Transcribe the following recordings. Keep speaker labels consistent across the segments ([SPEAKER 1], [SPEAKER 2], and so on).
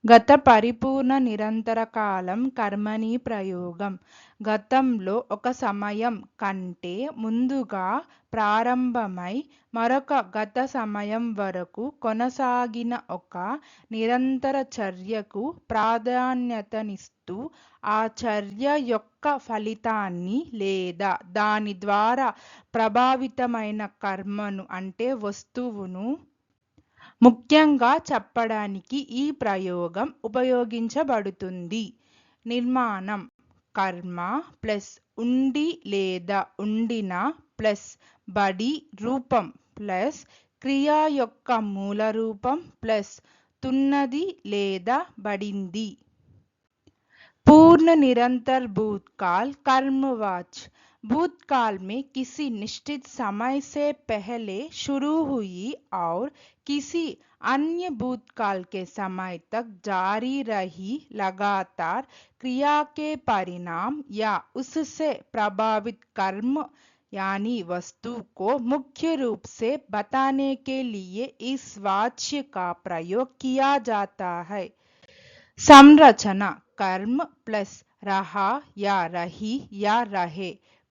[SPEAKER 1] గత పరిపూర్ణ నిరంతర కాలం కర్మణి ప్రయోగం. గతంలో ఒక సమయం కంటే ముందుగా ప్రారంభమై మరొక గత సమయం వరకు కొనసాగిన ఒక నిరంతర చర్యకు ప్రాధాన్యతనిస్తూ ఆ చర్య యొక్క ఫలితాన్ని లేదా దాని ద్వారా ప్రభావితమైన కర్మను అంటే వస్తువును ముఖ్యంగా చెప్పడానికి ఈ ప్రయోగం ఉపయోగించబడుతుంది. నిర్మాణం: కర్మ ప్లస్ ఉండి లేదా ఉండిన ప్లస్ బడి రూపం ప్లస్ క్రియ యొక్క మూల రూపం ప్లస్ తున్నది లేదా బడింది. पूर्ण निरंतर भूतकाल कर्मवाच: भूतकाल में किसी निश्चित समय से पहले शुरू हुई और किसी अन्य भूतकाल के समय तक जारी रही लगातार क्रिया के परिणाम या उससे प्रभावित कर्म यानी वस्तु को मुख्य रूप से बताने के लिए इस वाच्य का प्रयोग किया जाता है. संरचना: कर्म प्लस रहा या रही या रहे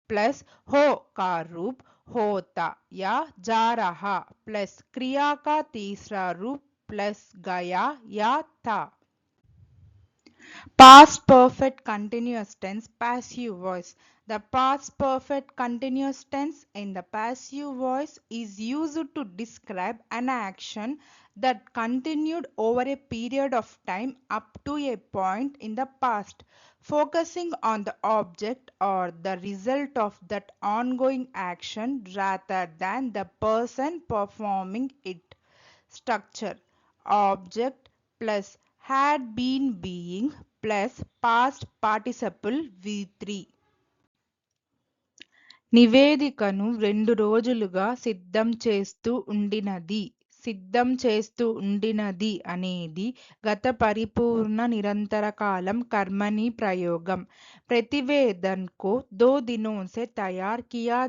[SPEAKER 1] प्लस हो का रूप होता या जा रहा प्लस क्रिया का तीसरा रूप प्लस गया या था. Past perfect continuous tense passive voice. The past perfect continuous tense in the passive voice is used to describe an action that continued over a period of time up to a point in the past, focusing on the object or the result of that ongoing action rather than the person performing it. Structure: object plus had been being plus past participle V3. నివేదికను 2 రోజులుగా సిద్ధం చేస్తూ ఉండినది అనేది గత పరిపూర్ణ నిరంతర కాలం కర్మణి ప్రయోగం. प्रतिवेदन को 2 दिनों से तैयार किया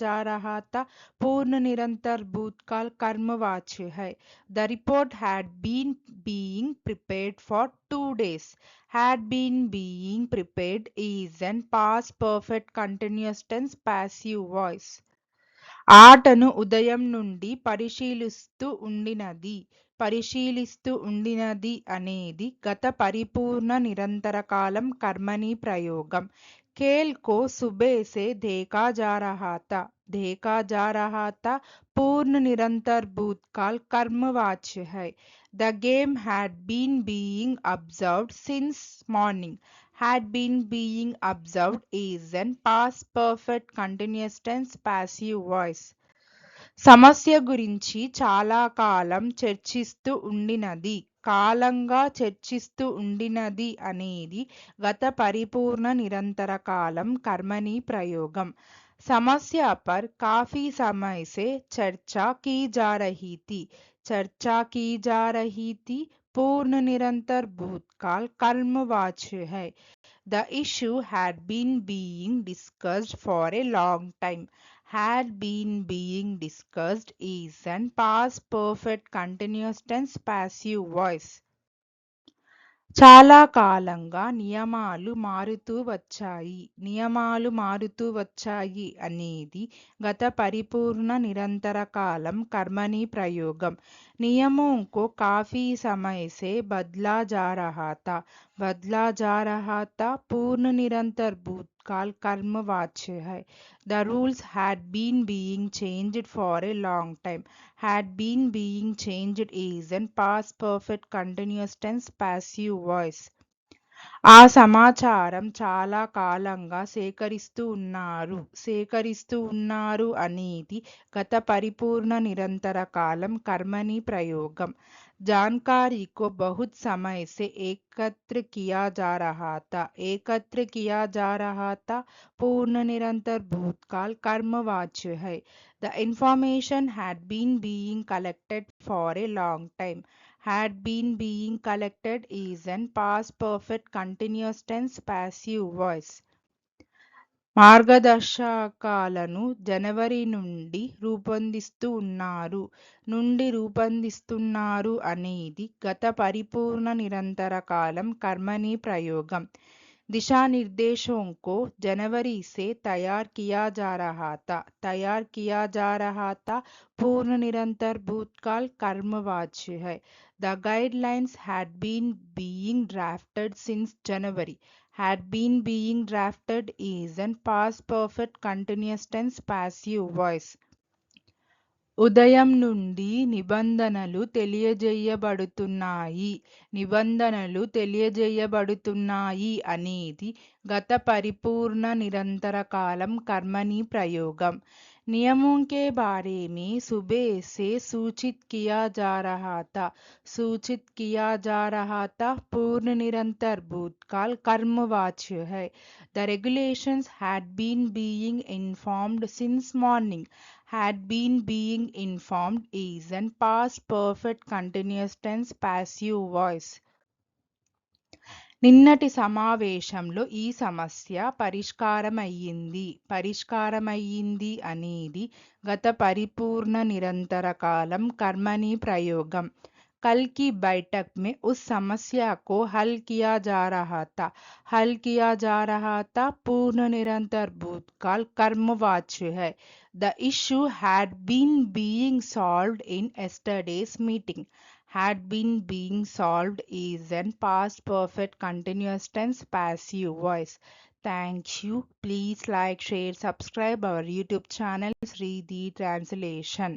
[SPEAKER 1] जा रहा था पूर्ण निरंतर भूतकाल कर्मवाच्य है. The report had been being prepared for 2 days. Had been being prepared is an past perfect continuous tense passive voice. ఆటను ఉదయం నుండి పరిశీలిస్తూ ఉండినది అనేది గత పరిపూర్ణ నిరంతర కాలం కర్మణి ప్రయోగం. खेल को सुबह से देखा जा रहा था पूर्ण निरंतर भूतकाल कर्मवाच्य है. The game had been being observed since morning. Had been being observed is an past perfect continuous tense passive voice. సమస్య గురించి చాలా కాలంగా చర్చిస్తూ ఉండినది అనేది గత పరిపూర్ణ నిరంతర కాలం కర్మణి ప్రయోగం. సమస్య पर काफी समय से चर्चा की जा रही थी पूर्ण निरंतर भूतकाल कर्मवाच्य है. The issue had been being discussed for a long time. Had been being discussed is an past perfect continuous tense passive voice. చాలా కాలంగా నియమాలు మారుతూ వచ్చాయి అనేది గత పరిపూర్ణ నిరంతర కాలం కర్మణి ప్రయోగం. नियमों को काफी समय से बदला जा रहा था पूर्ण निरंतर भूतकाल कर्मवाच्य है. The rules had been being changed for a long time. Had been being changed is an past perfect continuous tense passive voice. ఆ సమాచారం చాలా కాలంగా సేకరిస్తూ ఉన్నారు అనేది గత పరిపూర్ణ నిరంతర కాలం కర్మణి ప్రయోగం. जानकारी को बहुत समय से एकत्र किया जा रहा था पूर्ण निरंतर भूतकाल कर्मवाच्य है. The information had been being collected for a long time. Had been being collected is an past perfect continuous tense passive voice. మార్గదర్శకాలను జనవరి నుండి రూపొందిస్తున్నారు అనేది గత పరిపూర్ణ నిరంతర కాలం कर्मणि प्रयोगम। दिशा निर्देशों को जनवरी से तैयार किया जा रहा था। पूर्ण निरंतर भूतकाल कर्मवाच्य है। The guidelines had been being drafted since January. Had been being drafted is an past perfect continuous tense passive voice. ఉదయం నుండి నిబంధనలు తెలియజేయబడుతున్నాయి అనేది గత పరిపూర్ణ నిరంతర కాలం कर्मणि प्रयोगम। नियमों के बारे में सुबह से सूचित किया जा रहा था। पूर्ण निरंतर भूतकाल कर्मवाच्य है। The regulations had been being informed since morning. Had been being informed is an past perfect continuous tense passive voice. నిన్నటి సమావేశంలో ఈ సమస్య పరిష్కారమయ్యింది అనేది గత పరిపూర్ణ నిరంతర కాలం कर्मणि प्रयोगम। कल की बैठक में उस समस्या को हल किया जा रहा था। पूर्ण निरंतर भूतकाल कर्मवाच्य है। The issue had been being solved in yesterday's meeting. Had been being solved is an past perfect continuous tense passive voice. Thank you. Please like, share, subscribe our YouTube channel Sridhi Translation.